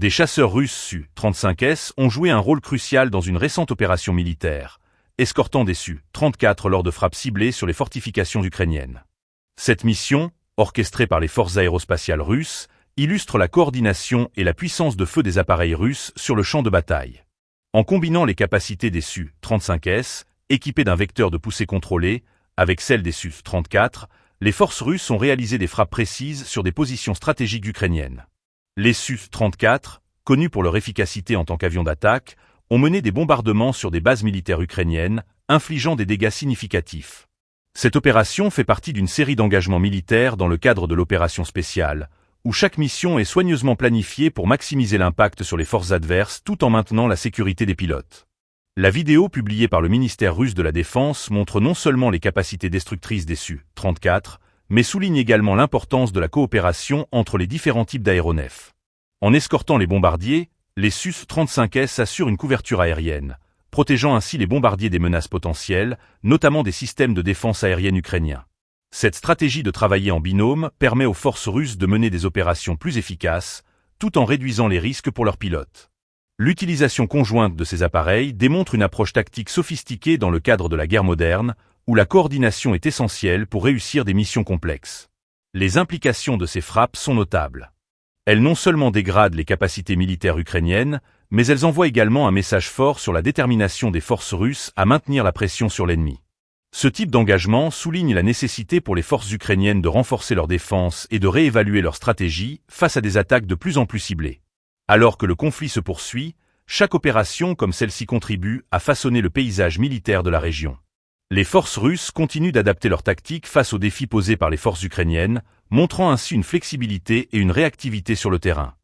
Des chasseurs russes Su-35S ont joué un rôle crucial dans une récente opération militaire, escortant des Su-34 lors de frappes ciblées sur les fortifications ukrainiennes. Cette mission, orchestrée par les forces aérospatiales russes, illustre la coordination et la puissance de feu des appareils russes sur le champ de bataille. En combinant les capacités des Su-35S, équipés d'un vecteur de poussée contrôlé, avec celles des Su-34, les forces russes ont réalisé des frappes précises sur des positions stratégiques ukrainiennes. Les Su-34, connus pour leur efficacité en tant qu'avions d'attaque, ont mené des bombardements sur des bases militaires ukrainiennes, infligeant des dégâts significatifs. Cette opération fait partie d'une série d'engagements militaires dans le cadre de l'opération spéciale, où chaque mission est soigneusement planifiée pour maximiser l'impact sur les forces adverses tout en maintenant la sécurité des pilotes. La vidéo publiée par le ministère russe de la Défense montre non seulement les capacités destructrices des Su-34, mais souligne également l'importance de la coopération entre les différents types d'aéronefs. En escortant les bombardiers, les Su-35S assurent une couverture aérienne, protégeant ainsi les bombardiers des menaces potentielles, notamment des systèmes de défense aérienne ukrainiens. Cette stratégie de travailler en binôme permet aux forces russes de mener des opérations plus efficaces, tout en réduisant les risques pour leurs pilotes. L'utilisation conjointe de ces appareils démontre une approche tactique sophistiquée dans le cadre de la guerre moderne, où la coordination est essentielle pour réussir des missions complexes. Les implications de ces frappes sont notables. Elles non seulement dégradent les capacités militaires ukrainiennes, mais elles envoient également un message fort sur la détermination des forces russes à maintenir la pression sur l'ennemi. Ce type d'engagement souligne la nécessité pour les forces ukrainiennes de renforcer leur défense et de réévaluer leur stratégie face à des attaques de plus en plus ciblées. Alors que le conflit se poursuit, chaque opération comme celle-ci contribue à façonner le paysage militaire de la région. Les forces russes continuent d'adapter leurs tactiques face aux défis posés par les forces ukrainiennes, montrant ainsi une flexibilité et une réactivité sur le terrain.